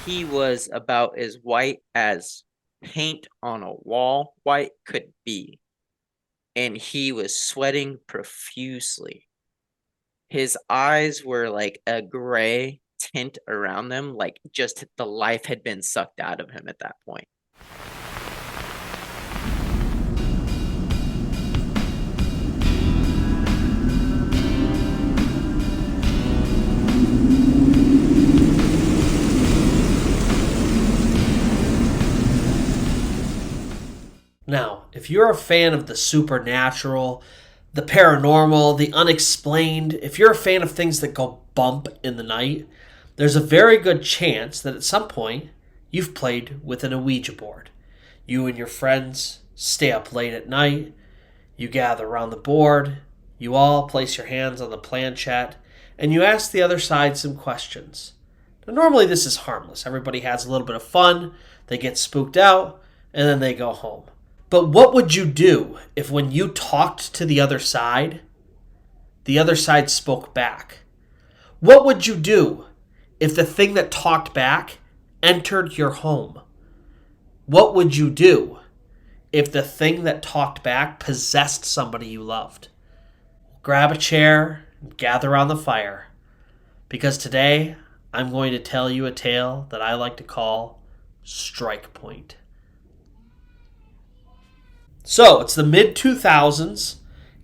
He was about as white as paint on a wall white could be, and he was sweating profusely. His eyes were like a gray tint around them, like just the life had been sucked out of him at that point. Now, if you're a fan of the supernatural, the paranormal, the unexplained, if you're a fan of things that go bump in the night, there's a very good chance that at some point you've played with an Ouija board. You and your friends stay up late at night, you gather around the board, you all place your hands on the planchette, and you ask the other side some questions. Now, normally this is harmless. Everybody has a little bit of fun, they get spooked out, and then they go home. But what would you do if when you talked to the other side spoke back? What would you do if the thing that talked back entered your home? What would you do if the thing that talked back possessed somebody you loved? Grab a chair and gather around the fire, because today I'm going to tell you a tale that I like to call Strike Point. So, it's the mid-2000s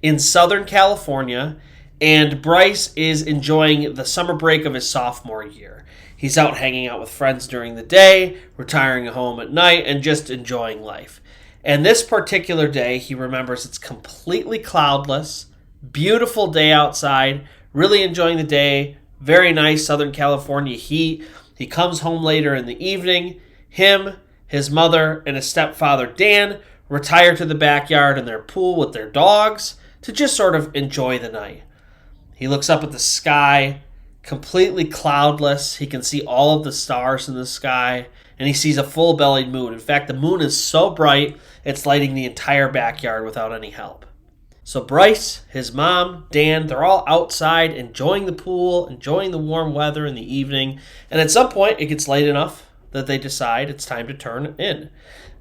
in Southern California, and Bryce is enjoying the summer break of his sophomore year. He's out hanging out with friends during the day, retiring home at night, and just enjoying life. And this particular day, he remembers it's completely cloudless, beautiful day outside, really enjoying the day, very nice Southern California heat. He comes home later in the evening. Him, his mother, and his stepfather, Dan, retire to the backyard in their pool with their dogs to just sort of enjoy the night. He looks up at the sky, completely cloudless. He can see all of the stars in the sky, and he sees a full-bellied moon. In fact, the moon is so bright, it's lighting the entire backyard without any help. So Bryce, his mom, Dan, they're all outside enjoying the pool, enjoying the warm weather in the evening, and at some point it gets late enough that they decide it's time to turn in.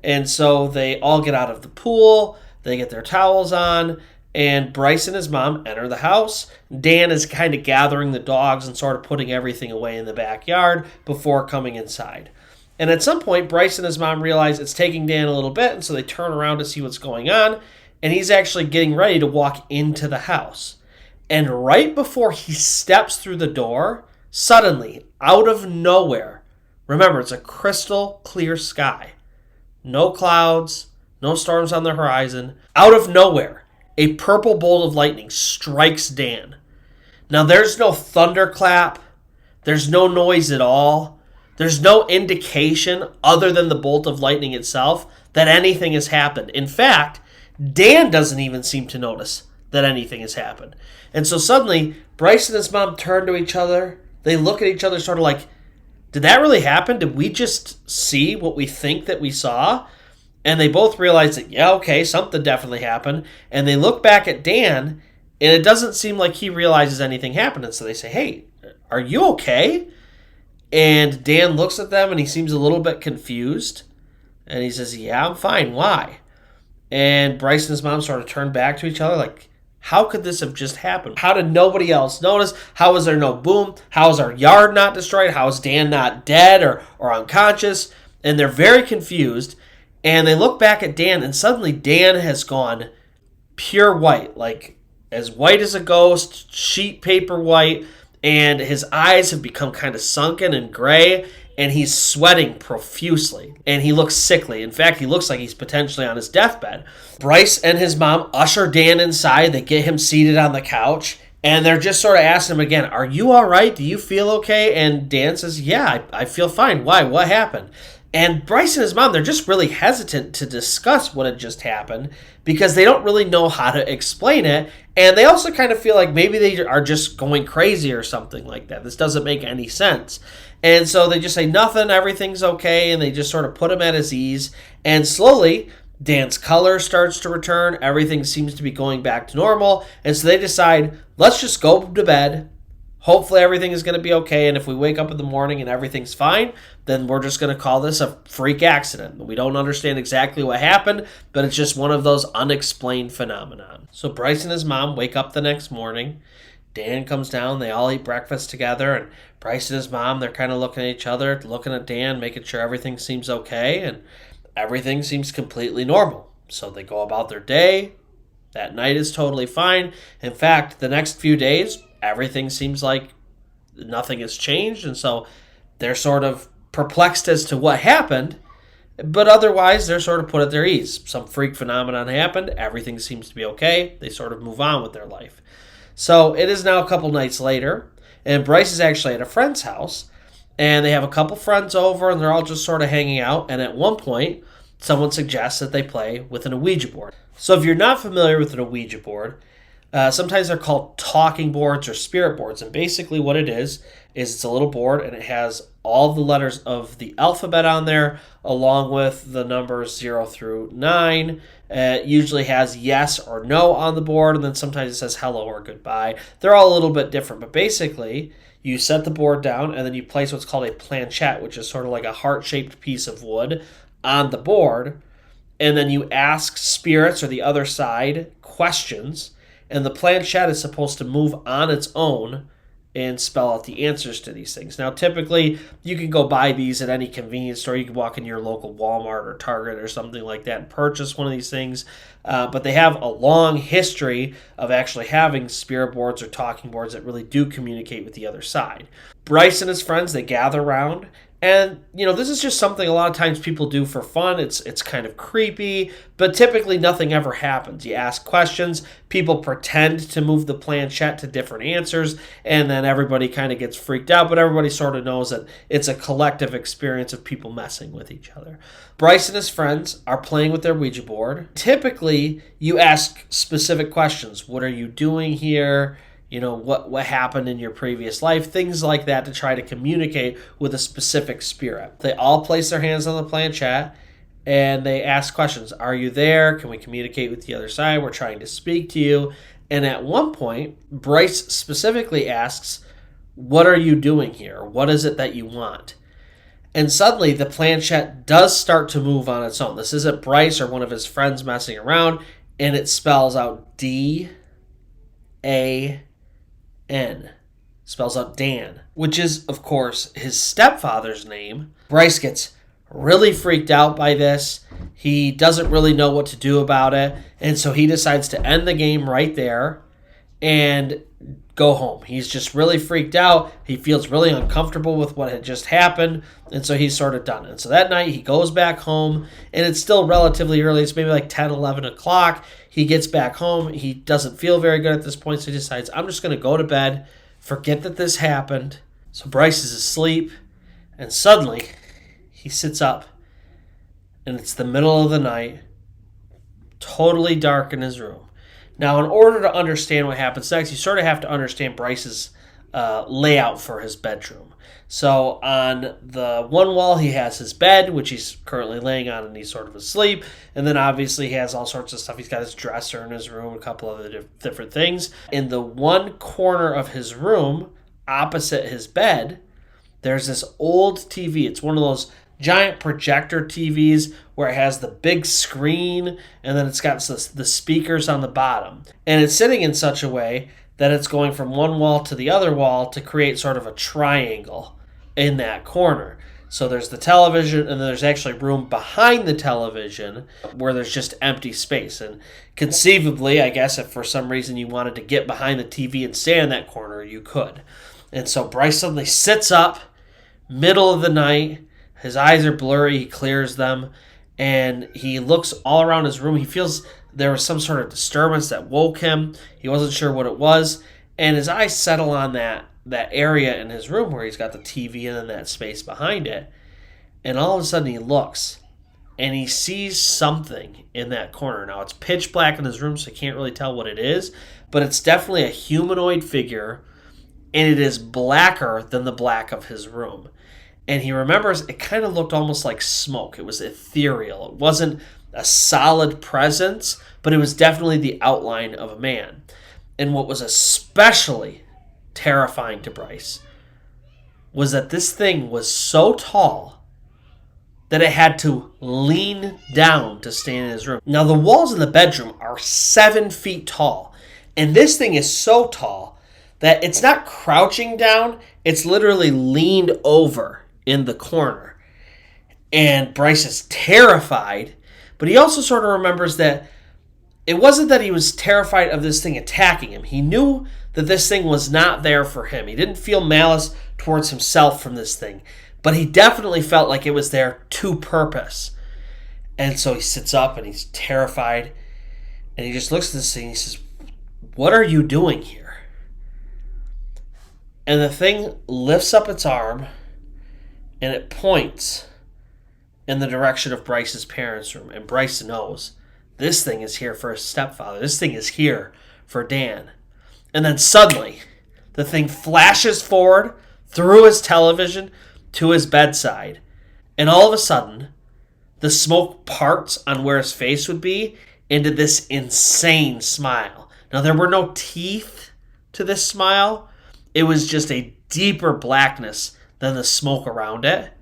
And so they all get out of the pool, they get their towels on, and Bryce and his mom enter the house. Dan is kind of gathering the dogs and sort of putting everything away in the backyard before coming inside. And at some point, Bryce and his mom realize it's taking Dan a little bit, and so they turn around to see what's going on, and he's actually getting ready to walk into the house. And right before he steps through the door, suddenly, out of nowhere, remember, it's a crystal clear sky. No clouds, no storms on the horizon. Out of nowhere, a purple bolt of lightning strikes Dan. Now, there's no thunderclap. There's no noise at all. There's no indication other than the bolt of lightning itself that anything has happened. In fact, Dan doesn't even seem to notice that anything has happened. And so suddenly, Bryce and his mom turn to each other. They look at each other sort of like, did that really happen? Did we just see what we think that we saw? And they both realize that, yeah, okay, something definitely happened. And they look back at Dan, and it doesn't seem like he realizes anything happened. And so they say, hey, are you okay? And Dan looks at them, and he seems a little bit confused. And he says, yeah, I'm fine. Why? And Bryce and his mom sort of turn back to each other like, how could this have just happened? How did nobody else notice? How was there no boom? How is our yard not destroyed? How is Dan not dead or unconscious? And they're very confused. And they look back at Dan, and suddenly Dan has gone pure white, like as white as a ghost, sheet paper white. And his eyes have become kind of sunken and gray. And he's sweating profusely. And he looks sickly. In fact, he looks like he's potentially on his deathbed. Bryce and his mom usher Dan inside. They get him seated on the couch. And they're just sort of asking him again, are you all right? Do you feel okay? And Dan says, yeah, I feel fine. Why? What happened? And Bryce and his mom, they're just really hesitant to discuss what had just happened because they don't really know how to explain it. And they also kind of feel like maybe they are just going crazy or something like that. This doesn't make any sense. And so they just say nothing, everything's okay, and they just sort of put him at his ease. And slowly, Dan's color starts to return. Everything seems to be going back to normal. And so they decide, let's just go to bed. Hopefully everything is going to be okay, and if we wake up in the morning and everything's fine, then we're just going to call this a freak accident. We don't understand exactly what happened, but it's just one of those unexplained phenomenon. So Bryce and his mom wake up the next morning. Dan comes down, they all eat breakfast together, and Bryce and his mom, they're kind of looking at each other, looking at Dan, making sure everything seems okay, and everything seems completely normal. So they go about their day. That night is totally fine. In fact, the next few days, everything seems like nothing has changed, and so they're sort of perplexed as to what happened, but otherwise they're sort of put at their ease. Some freak phenomenon happened, everything seems to be okay, they sort of move on with their life. So it is now a couple nights later, and Bryce is actually at a friend's house, and they have a couple friends over, and they're all just sort of hanging out, and at one point, someone suggests that they play with an Ouija board. So if you're not familiar with an Ouija board, sometimes they're called talking boards or spirit boards, and basically what it is it's a little board, and it has all the letters of the alphabet on there, along with the numbers 0 through 9. It usually has yes or no on the board, and then sometimes it says hello or goodbye. They're all a little bit different, but basically, you set the board down, and then you place what's called a planchette, which is sort of like a heart-shaped piece of wood on the board, and then you ask spirits or the other side questions, and the planchette is supposed to move on its own and spell out the answers to these things. Now, typically, you can go buy these at any convenience store. You can walk into your local Walmart or Target or something like that and purchase one of these things. But they have a long history of actually having spirit boards or talking boards that really do communicate with the other side. Bryce and his friends, they gather around. And, this is just something a lot of times people do for fun. It's kind of creepy, but typically nothing ever happens. You ask questions, people pretend to move the planchette to different answers, and then everybody kind of gets freaked out, but everybody sort of knows that it's a collective experience of people messing with each other. Bryce and his friends are playing with their Ouija board. Typically, you ask specific questions. What are you doing here? What happened in your previous life, things like that, to try to communicate with a specific spirit. They all place their hands on the planchette and they ask questions. Are you there? Can we communicate with the other side? We're trying to speak to you. And at one point, Bryce specifically asks, what are you doing here? What is it that you want? And suddenly the planchette does start to move on its own. This isn't Bryce or one of his friends messing around, and it spells out D-A-N. Spells out Dan, which is, of course, his stepfather's name. Bryce gets really freaked out by this. He doesn't really know what to do about it, and so he decides to end the game right there and go home. He's just really freaked out. He feels really uncomfortable with what had just happened, and so he's sort of done. And so that night he goes back home, and it's still relatively early. It's maybe like 10, 11 o'clock. He gets back home. He doesn't feel very good at this point, so he decides, I'm just going to go to bed, forget that this happened. So Bryce is asleep, and suddenly he sits up, and it's the middle of the night, totally dark in his room. Now, in order to understand what happens next, you sort of have to understand Bryce's layout for his bedroom. So on the one wall, he has his bed, which he's currently laying on, and he's sort of asleep. And then obviously he has all sorts of stuff. He's got his dresser in his room, a couple other different things. In the one corner of his room, opposite his bed, there's this old TV. It's one of those giant projector TVs where it has the big screen, and then it's got the speakers on the bottom. And it's sitting in such a way that it's going from one wall to the other wall to create sort of a triangle in that corner. So there's the television, and then there's actually room behind the television where there's just empty space. And conceivably, I guess if for some reason you wanted to get behind the TV and stay in that corner, you could. And so Bryce suddenly sits up, middle of the night. His eyes are blurry. He clears them, and he looks all around his room. He feels there was some sort of disturbance that woke him. He wasn't sure what it was, and his eyes settle on that area in his room where he's got the TV and then that space behind it. And all of a sudden he looks, and he sees something in that corner. Now, it's pitch black in his room, so he can't really tell what it is, but it's definitely a humanoid figure, and it is blacker than the black of his room. And he remembers it kind of looked almost like smoke. It was ethereal. It wasn't a solid presence, but it was definitely the outline of a man. And what was especially terrifying to Bryce was that this thing was so tall that it had to lean down to stay in his room. Now, the walls in the bedroom are 7 feet tall, and this thing is so tall that it's not crouching down, it's literally leaned over in the corner. And Bryce is terrified, but he also sort of remembers that it wasn't that he was terrified of this thing attacking him. He knew that this thing was not there for him. He didn't feel malice towards himself from this thing, but he definitely felt like it was there to purpose. And so he sits up and he's terrified, and he just looks at this thing and he says, "What are you doing here?" And the thing lifts up its arm and it points in the direction of Bryce's parents' room. And Bryce knows this thing is here for his stepfather. This thing is here for Dan. And then suddenly, the thing flashes forward through his television to his bedside. And all of a sudden, the smoke parts on where his face would be into this insane smile. Now, there were no teeth to this smile. It was just a deeper blackness than the smoke around it.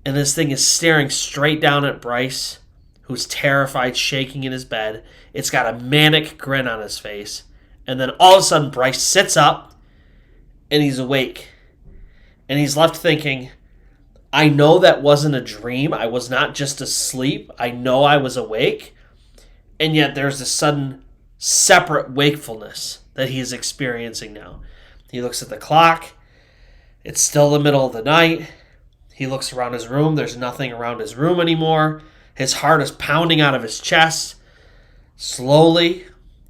And this thing is staring straight down at Bryce, who's terrified, shaking in his bed. It's got a manic grin on his face. And then all of a sudden, Bryce sits up, and he's awake. And he's left thinking, I know that wasn't a dream. I was not just asleep. I know I was awake. And yet there's this sudden separate wakefulness that he is experiencing now. He looks at the clock. It's still the middle of the night. He looks around his room. There's nothing around his room anymore. His heart is pounding out of his chest. Slowly,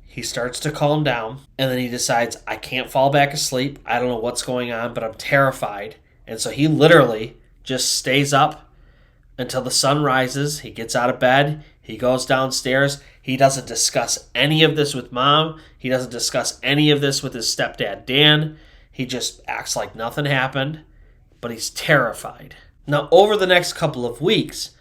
he starts to calm down. And then he decides, I can't fall back asleep. I don't know what's going on, but I'm terrified. And so he literally just stays up until the sun rises. He gets out of bed. He goes downstairs. He doesn't discuss any of this with Mom. He doesn't discuss any of this with his stepdad, Dan. He just acts like nothing happened, but he's terrified. Now, over the next couple of weeks,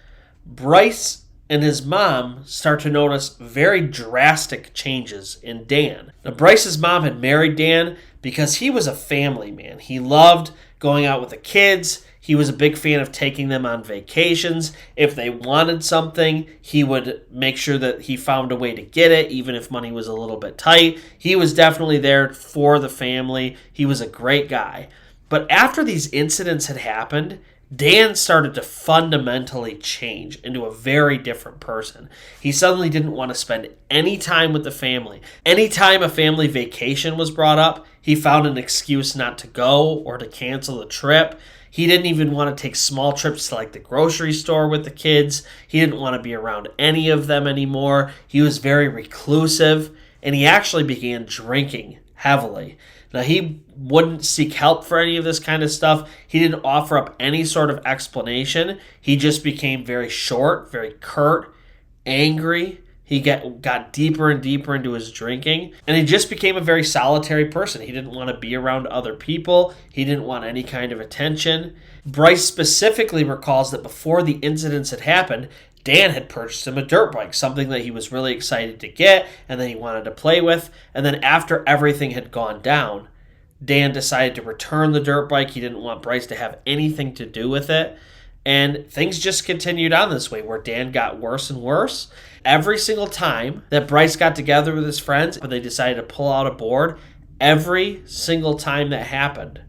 Bryce and his mom start to notice very drastic changes in Dan. Now, Bryce's mom had married Dan because he was a family man. He loved going out with the kids. He was a big fan of taking them on vacations. If they wanted something, he would make sure that he found a way to get it, even if money was a little bit tight. He was definitely there for the family. He was a great guy. But after these incidents had happened, Dan started to fundamentally change into a very different person. He suddenly didn't want to spend any time with the family. Anytime a family vacation was brought up, he found an excuse not to go or to cancel the trip. He didn't even want to take small trips to like the grocery store with the kids. He didn't want to be around any of them anymore. He was very reclusive, and he actually began drinking heavily. Now, he wouldn't seek help for any of this kind of stuff. He didn't offer up any sort of explanation. He just became very short, very curt, angry. He got deeper and deeper into his drinking, and he just became a very solitary person. He didn't want to be around other people. He didn't want any kind of attention. Bryce specifically recalls that before the incidents had happened, Dan had purchased him a dirt bike, something that he was really excited to get and that he wanted to play with. And then after everything had gone down, Dan decided to return the dirt bike. He didn't want Bryce to have anything to do with it. And things just continued on this way, where Dan got worse and worse. Every single time that Bryce got together with his friends and they decided to pull out a board, every single time that happened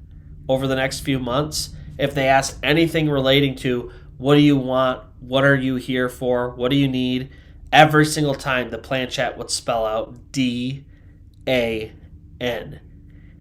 over the next few months, if they asked anything relating to what do you want, what are you here for, what do you need, every single time the planchette would spell out D-A-N.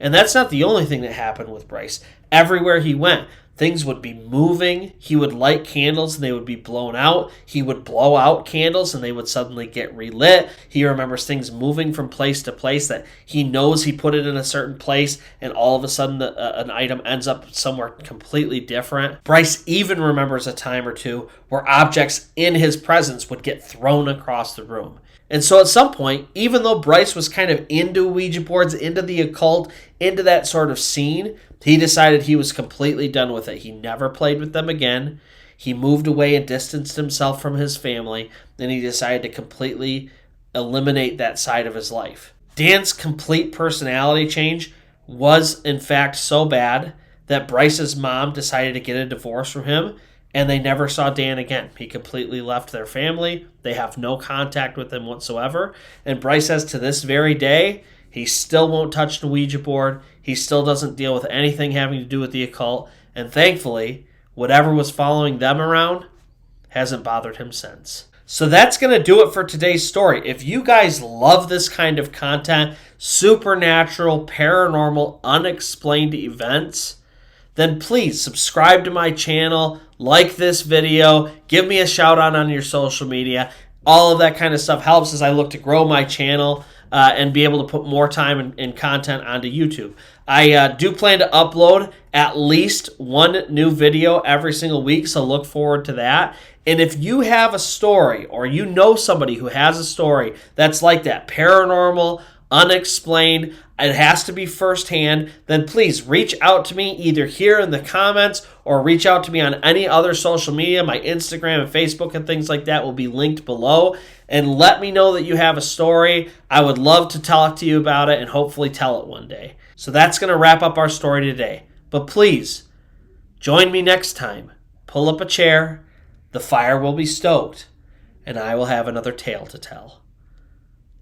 And that's not the only thing that happened with Bryce. Everywhere he went, things would be moving. He would light candles and they would be blown out. He would blow out candles and they would suddenly get relit. He remembers things moving from place to place that he knows he put it in a certain place, and all of a sudden an item ends up somewhere completely different. Bryce even remembers a time or two where objects in his presence would get thrown across the room. And so at some point, even though Bryce was kind of into Ouija boards, into the occult, into that sort of scene, he decided he was completely done with it. He never played with them again. He moved away and distanced himself from his family, and he decided to completely eliminate that side of his life. Dan's complete personality change was in fact so bad that Bryce's mom decided to get a divorce from him, and they never saw Dan again. He completely left their family. They have no contact with him whatsoever. And Bryce says to this very day, he still won't touch the Ouija board. He still doesn't deal with anything having to do with the occult. And thankfully, whatever was following them around hasn't bothered him since. So that's going to do it for today's story. If you guys love this kind of content, supernatural, paranormal, unexplained events, then please subscribe to my channel, like this video, give me a shout out on your social media. All of that kind of stuff helps as I look to grow my channel and be able to put more time and content onto YouTube. I do plan to upload at least one new video every single week, so look forward to that. And if you have a story or you know somebody who has a story that's like that, paranormal, unexplained, it has to be firsthand, then please reach out to me either here in the comments or reach out to me on any other social media. My Instagram and Facebook and things like that will be linked below. And let me know that you have a story. I would love to talk to you about it and hopefully tell it one day. So that's going to wrap up our story today. But please, join me next time. Pull up a chair, the fire will be stoked, and I will have another tale to tell.